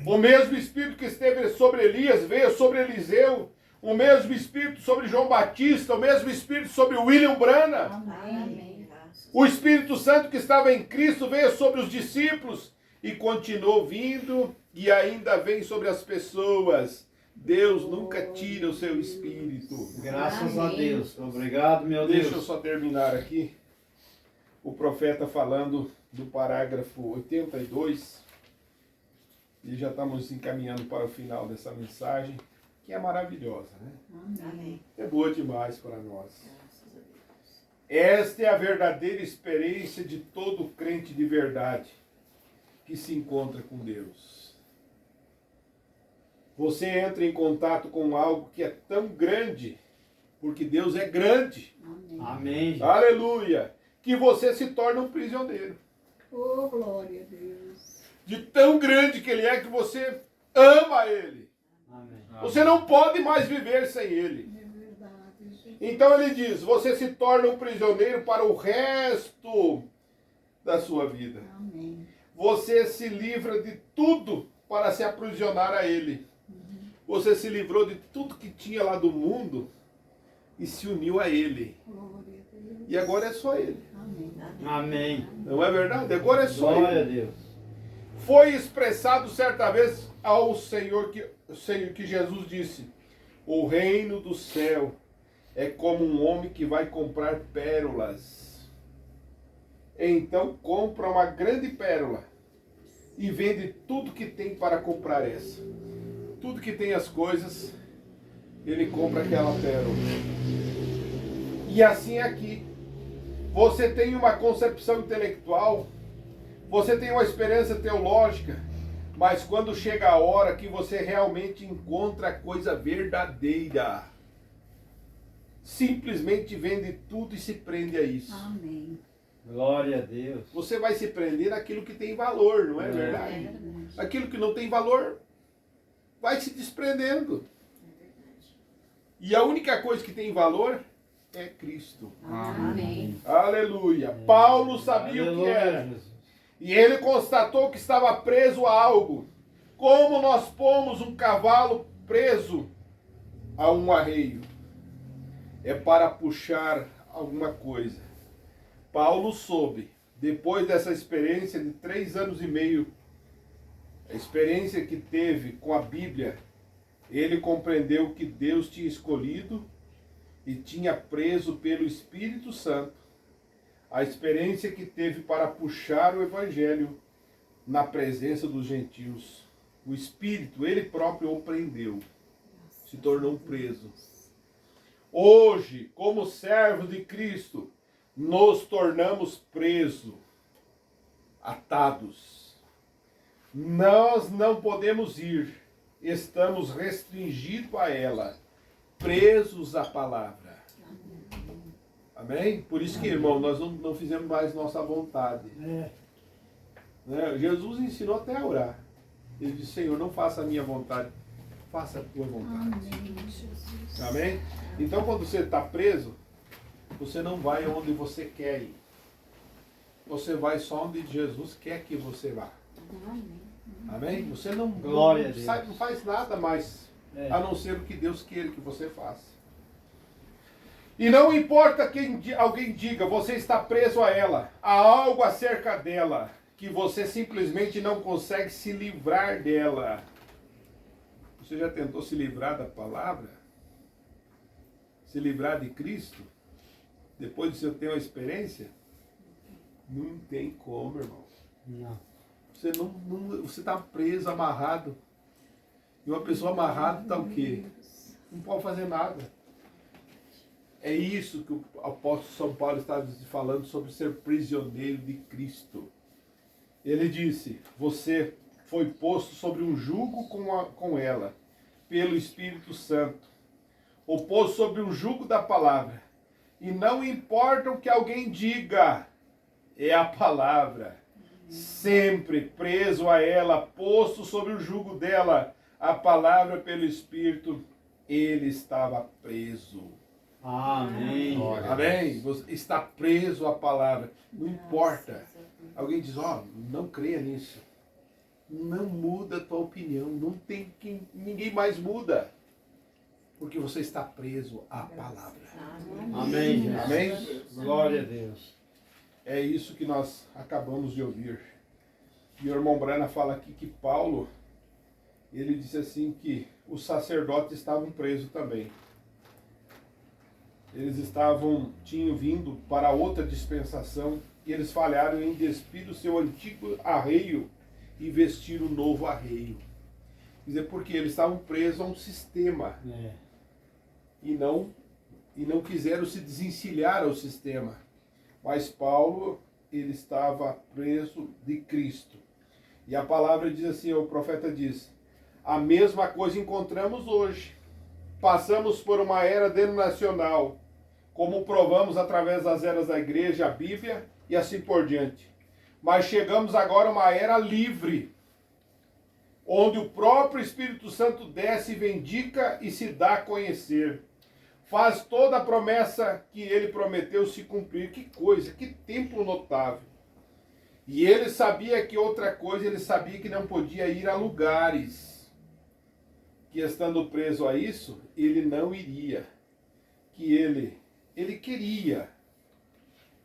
O mesmo Espírito que esteve sobre Elias veio sobre Eliseu. O mesmo Espírito sobre João Batista. O mesmo Espírito sobre William Branham. Amém. O Espírito Santo que estava em Cristo veio sobre os discípulos e continuou vindo e ainda vem sobre as pessoas. Deus nunca tira o seu Espírito. Graças a Amém. Deus. Obrigado, meu Deus. Deixa eu só terminar aqui. O profeta falando do parágrafo 82. E já estamos encaminhando para o final dessa mensagem, que é maravilhosa, né? Amém. É boa demais para nós. Esta é a verdadeira experiência de todo crente de verdade que se encontra com Deus. Você entra em contato com algo que é tão grande, porque Deus é grande. Amém. Amém. Aleluia! Que você se torna um prisioneiro. Oh, glória a Deus. De tão grande que Ele é que você ama Ele. Amém. Você não pode mais viver sem Ele. É verdade. Então Ele diz, você se torna um prisioneiro para o resto da sua vida. Amém. Você se livra de tudo para se aprisionar a Ele. Você se livrou de tudo que tinha lá do mundo e se uniu a Ele. Glória a Deus. E agora é só Ele. Amém. Amém. Não é verdade? Agora é só Glória a Ele. Deus. Foi expressado certa vez ao Senhor que Jesus disse: o reino do céu é como um homem que vai comprar pérolas. Então compra uma grande pérola e vende tudo que tem para comprar essa. Tudo que tem as coisas, ele compra aquela pérola. E assim é aqui. Você tem uma concepção intelectual, você tem uma experiência teológica, mas quando chega a hora que você realmente encontra a coisa verdadeira, simplesmente vende tudo e se prende a isso. Amém. Glória a Deus. Você vai se prender naquilo que tem valor, não é verdade? Aquilo que não tem valor vai se desprendendo. E a única coisa que tem valor é Cristo. Amém. Aleluia. Paulo sabia o que era. Jesus. E ele constatou que estava preso a algo. Como nós pomos um cavalo preso a um arreio? É para puxar alguma coisa. Paulo soube, depois dessa experiência de 3 anos e meio, a experiência que teve com a Bíblia, ele compreendeu que Deus tinha escolhido e tinha preso pelo Espírito Santo a experiência que teve para puxar o Evangelho na presença dos gentios. O Espírito, ele próprio o prendeu, se tornou preso. Hoje, como servos de Cristo, nos tornamos presos, atados. Nós não podemos ir, estamos restringidos a ela, presos à palavra. Amém? Por isso que, irmão, nós não fizemos mais nossa vontade. Né? Jesus ensinou até a orar. Ele disse: Senhor, não faça a minha vontade, faça a tua vontade. Amém, Jesus. Amém? Então, quando você está preso, você não vai onde você quer ir. Você vai só onde Jesus quer que você vá. Amém. Amém? Você não, Glória a Deus. não faz nada mais a não ser o que Deus queira que você faça. E não importa quem alguém diga, você está preso a ela. Há algo acerca dela que você simplesmente não consegue se livrar dela. Você já tentou se livrar da palavra? Se livrar de Cristo? Depois de você ter uma experiência? Não tem como, irmão. Não. Você está preso, amarrado. E uma pessoa amarrada está o quê? Não pode fazer nada. É isso que o apóstolo São Paulo está falando sobre ser prisioneiro de Cristo. Ele disse: você foi posto sobre um jugo com ela, pelo Espírito Santo. Ou posto sobre um jugo da palavra. E não importa o que alguém diga, é a palavra. Sempre preso a ela, posto sobre o jugo dela, a palavra pelo Espírito, ele estava preso. Amém. Amém? Você está preso à palavra. Não importa. Alguém diz: não creia nisso. Não muda a tua opinião. Não tem quem, ninguém mais muda. Porque você está preso à palavra. Amém, Jesus. Amém? Glória a Deus. É isso que nós acabamos de ouvir. E o irmão Brana fala aqui que Paulo, ele disse assim que os sacerdotes estavam presos também. Eles tinham vindo para outra dispensação e eles falharam em despir o seu antigo arreio e vestir o novo arreio. Quer dizer, porque eles estavam presos a um sistema e não quiseram se desencilhar ao sistema. Mas Paulo, ele estava preso de Cristo. E a palavra diz assim, o profeta diz: a mesma coisa encontramos hoje. Passamos por uma era denominacional, como provamos através das eras da igreja, a Bíblia e assim por diante. Mas chegamos agora a uma era livre, onde o próprio Espírito Santo desce, vindica e se dá a conhecer. Faz toda a promessa que ele prometeu se cumprir. Que coisa, que templo notável. E ele sabia que outra coisa, ele sabia que não podia ir a lugares que estando preso a isso, ele não iria. Que ele queria.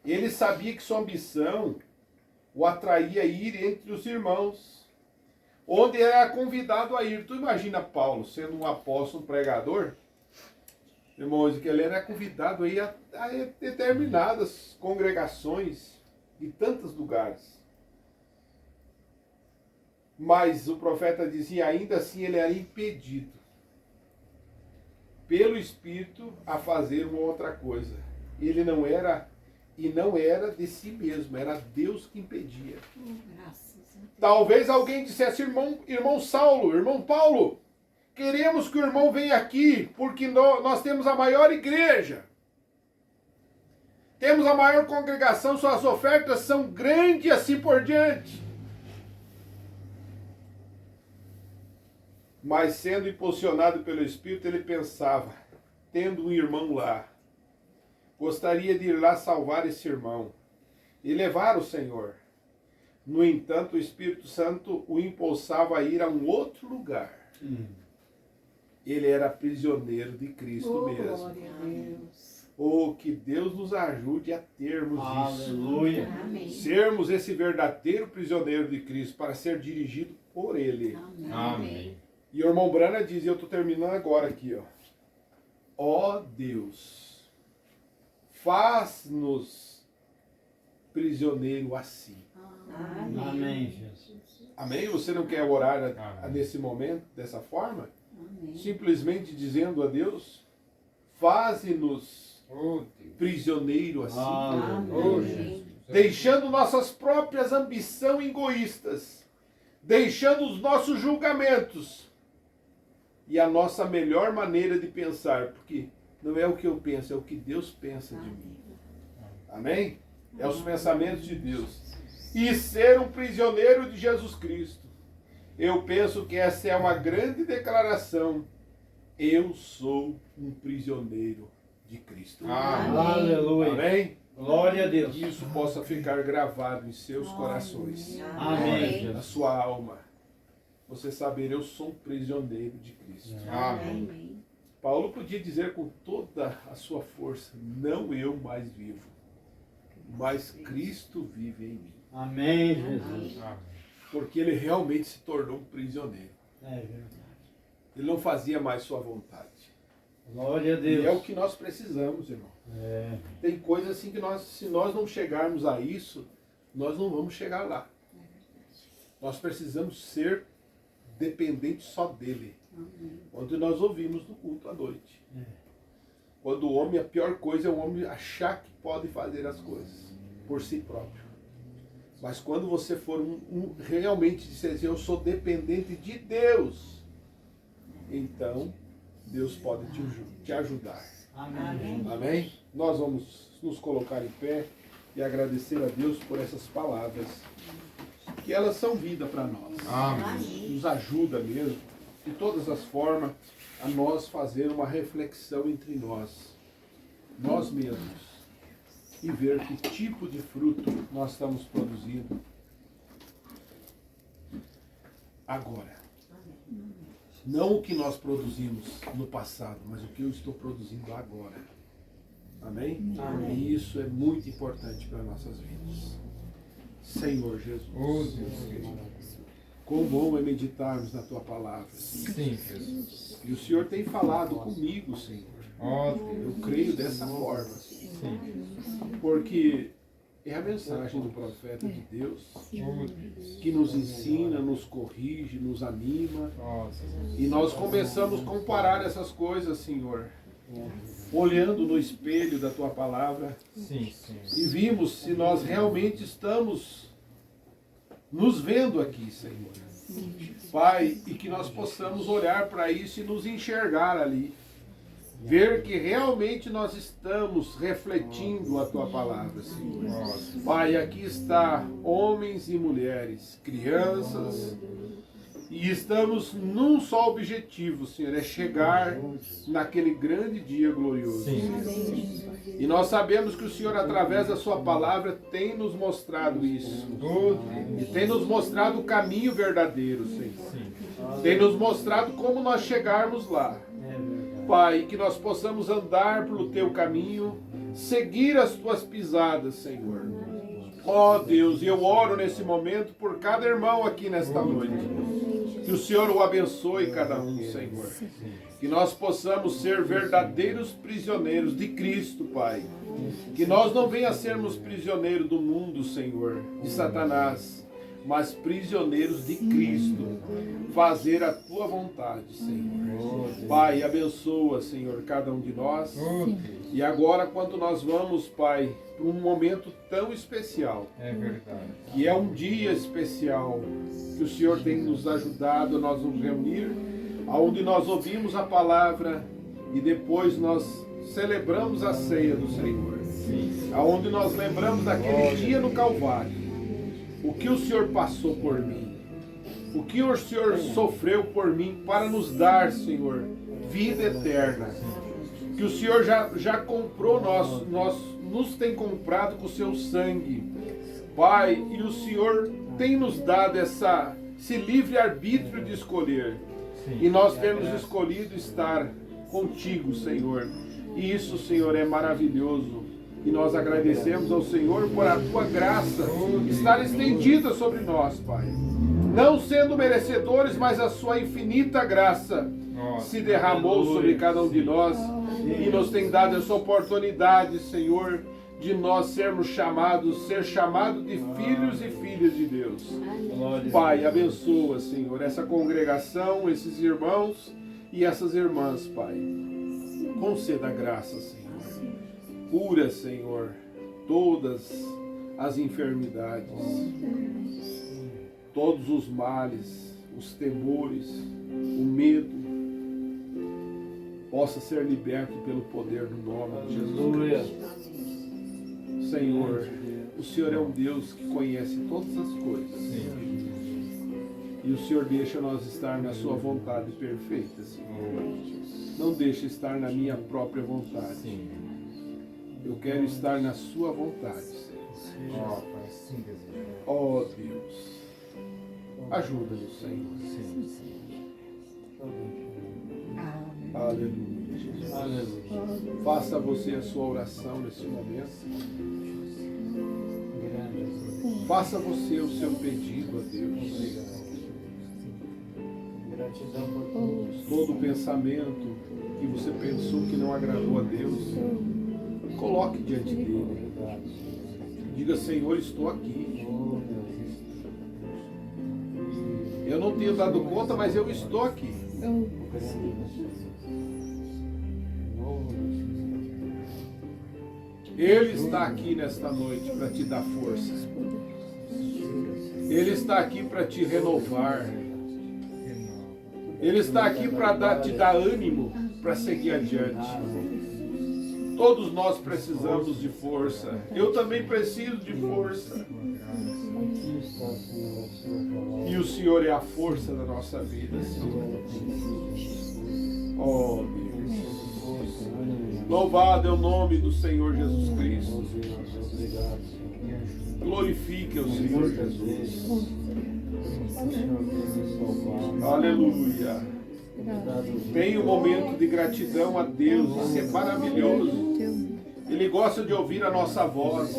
Ele sabia que sua ambição o atraía a ir entre os irmãos, onde era convidado a ir. Tu imagina Paulo sendo um apóstolo, um pregador, irmãos, que ele era convidado a ir a determinadas congregações de tantos lugares. Mas o profeta dizia, ainda assim ele era impedido pelo Espírito a fazer uma outra coisa. Ele não era de si mesmo, era Deus que impedia. Graças a Deus. Talvez alguém dissesse, irmão Saulo, irmão Paulo, queremos que o irmão venha aqui, porque nós temos a maior igreja. Temos a maior congregação, suas ofertas são grandes e assim por diante. Mas sendo impulsionado pelo Espírito, ele pensava, tendo um irmão lá, gostaria de ir lá salvar esse irmão e levar o Senhor. No entanto, o Espírito Santo o impulsava a ir a um outro lugar. Ele era prisioneiro de Cristo mesmo. Glória a Deus. Oh, que Deus nos ajude a termos isso. Aleluia. Amém. Sermos esse verdadeiro prisioneiro de Cristo para ser dirigido por Ele. Amém. Amém. E o irmão Brana diz, e eu estou terminando agora aqui, ó. Ó Deus, faz-nos prisioneiro assim. Amém, Jesus. Amém? Você não quer orar Amém. nesse momento, dessa forma? Amém. Simplesmente dizendo a Deus, faze-nos Oh, Deus. prisioneiro assim. Amém. Oh, Jesus. Deixando nossas próprias ambições egoístas, deixando os nossos julgamentos e a nossa melhor maneira de pensar, porque não é o que eu penso, é o que Deus pensa de mim. Amém? É os pensamentos de Deus. E ser um prisioneiro de Jesus Cristo. Eu penso que essa é uma grande declaração. Eu sou um prisioneiro de Cristo. Amém. Aleluia. Amém? Glória a Deus. Que isso possa ficar gravado em seus corações, Amém. na sua alma. Você saber, eu sou um prisioneiro de Cristo. Amém. Amém. Paulo podia dizer com toda a sua força, não eu mais vivo, mas Cristo vive em mim. Amém, Jesus. Amém. Porque ele realmente se tornou um prisioneiro. É verdade. Ele não fazia mais sua vontade. Glória a E Deus. é o que nós precisamos, irmão. É. Tem coisas assim que se nós não chegarmos a isso, nós não vamos chegar lá. Nós precisamos ser dependentes só dele. Amém. Onde nós ouvimos no culto à noite. É. Quando o homem, a pior coisa é o homem achar que pode fazer as coisas por si próprio. Mas quando você for realmente dizer assim, eu sou dependente de Deus, então Deus pode te ajudar. Amém. Amém? Nós vamos nos colocar em pé e agradecer a Deus por essas palavras, que elas são vida para nós. Amém. Nos ajuda mesmo, de todas as formas, a nós fazer uma reflexão entre nós mesmos, e ver que tipo de fruto nós estamos produzindo agora. Não o que nós produzimos no passado, mas o que eu estou produzindo agora. Amém? Amém. E isso é muito importante para nossas vidas. Senhor Jesus, Oh, Deus. quão bom é meditarmos na Tua palavra, Senhor. Sim, Jesus. E o Senhor tem falado comigo, Senhor. Oh, Deus. Eu creio dessa forma, Sim. porque é a mensagem do profeta de Deus Oh, Deus. que nos ensina, nos corrige, nos anima. Nossa. E nós começamos a comparar essas coisas, Senhor, olhando no espelho da Tua palavra, Sim, sim. e vimos se nós realmente estamos nos vendo aqui, Senhor. Pai, e que nós possamos olhar para isso e nos enxergar ali. Ver que realmente nós estamos refletindo a Tua palavra, Senhor. Nossa. Pai, aqui está homens e mulheres, crianças, e estamos num só objetivo, Senhor, é chegar naquele grande dia glorioso. Sim. E nós sabemos que o Senhor, através da Sua palavra, tem nos mostrado isso. Oh, Deus. E tem nos mostrado o caminho verdadeiro, Senhor. Sim. Tem nos mostrado como nós chegarmos lá. É verdade. Pai, que nós possamos andar pelo teu caminho, seguir as tuas pisadas, Senhor. Ó Deus, e eu oro nesse momento por cada irmão aqui nesta noite. Que o Senhor o abençoe cada um, Senhor. Que nós possamos ser verdadeiros prisioneiros de Cristo, Pai. Que nós não venhamos a sermos prisioneiros do mundo, Senhor, de Satanás, mas prisioneiros de Cristo. Fazer a tua vontade, Senhor. Pai, abençoa, Senhor, cada um de nós. E agora, quando nós vamos, Pai, para um momento tão especial, É verdade. que é um dia especial, que o Senhor tem nos ajudado a nós nos reunir, onde nós ouvimos a palavra e depois nós celebramos a ceia do Senhor, aonde nós lembramos daquele dia no Calvário, o que o Senhor passou por mim, o que o Senhor sofreu por mim para nos dar, Senhor, vida eterna, que o Senhor já comprou nos tem comprado com o seu sangue, Pai, e o Senhor tem nos dado esse livre-arbítrio de escolher. E nós temos escolhido estar contigo, Senhor. E isso, Senhor, é maravilhoso. E nós agradecemos ao Senhor por a tua graça estar estendida sobre nós, Pai. Não sendo merecedores, mas a sua infinita graça se derramou sobre cada um de nós e nos tem dado essa oportunidade, Senhor, de nós ser chamados de filhos e filhas de Deus. Pai, abençoa, Senhor, essa congregação, esses irmãos e essas irmãs, Pai. Conceda graça, Senhor. Cura, Senhor, todas as enfermidades, todos os males, os temores, o medo, possa ser liberto pelo poder do nome de Jesus. Senhor, o Senhor é um Deus que conhece todas as coisas. E o Senhor deixa nós estar na sua vontade perfeita, Senhor. Não deixa estar na minha própria vontade. Eu quero estar na sua vontade, Senhor. Oh, Deus. Ajuda-nos, Senhor. Aleluia. Aleluia. Faça você a sua oração nesse momento. Faça você o seu pedido a Deus. Gratidão por tudo. Todo pensamento que você pensou que não agradou a Deus, coloque diante dele. Diga, Senhor, estou aqui. Eu não tenho dado conta, mas eu estou aqui. Ele está aqui nesta noite para te dar força. Ele está aqui para te renovar. Ele está aqui para te dar ânimo para seguir adiante. Todos nós precisamos de força. Eu também preciso de força. E o Senhor é a força da nossa vida, Senhor. Oh, Deus. Louvado é o nome do Senhor Jesus Cristo. Glorifique o Senhor Jesus. Aleluia. Tenha um momento de gratidão a Deus. Isso é maravilhoso. Ele gosta de ouvir a nossa voz.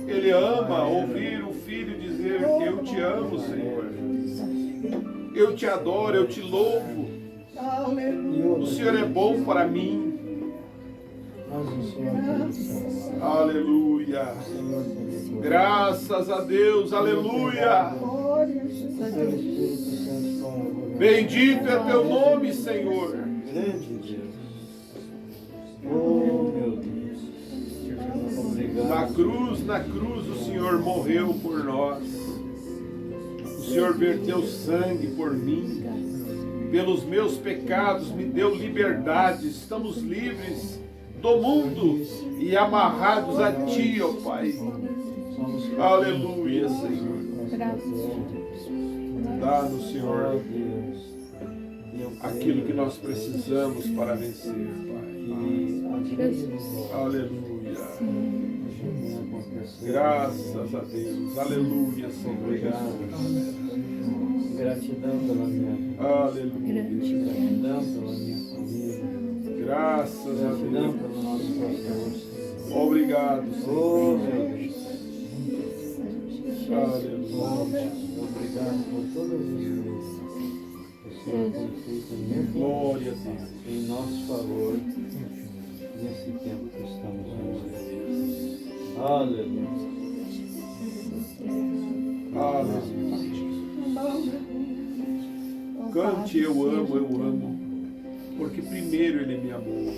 Ele ama ouvir o Filho dizer: eu te amo, Senhor. Eu te adoro, eu te louvo. O Senhor é bom para mim. Aleluia. Graças a Deus, aleluia. Bendito é teu nome, Senhor. Grande Deus. Oh, meu Deus. Obrigado. Na cruz o Senhor morreu por nós. O Senhor verteu sangue por mim. Pelos meus pecados me deu liberdade. Estamos livres do mundo e amarrados a Ti, ó Pai. Aleluia, Senhor. Dá-nos, Senhor, aquilo que nós precisamos para vencer, Pai. Aleluia. Graças a Deus. Aleluia, Senhor. Obrigado. Gratidão pela minha vida. Aleluia. Gratidão pela minha família. Graças a Gratidão Deus. pelo nosso pastor. Obrigado, Oh, Senhor. meu Deus. Aleluia. Obrigado por todas as vezes que o Senhor tem feito em meu Glória a Deus. em nosso favor nesse tempo que estamos vivendo. Aleluia. Aleluia. Cante, eu amo, porque primeiro Ele me amou.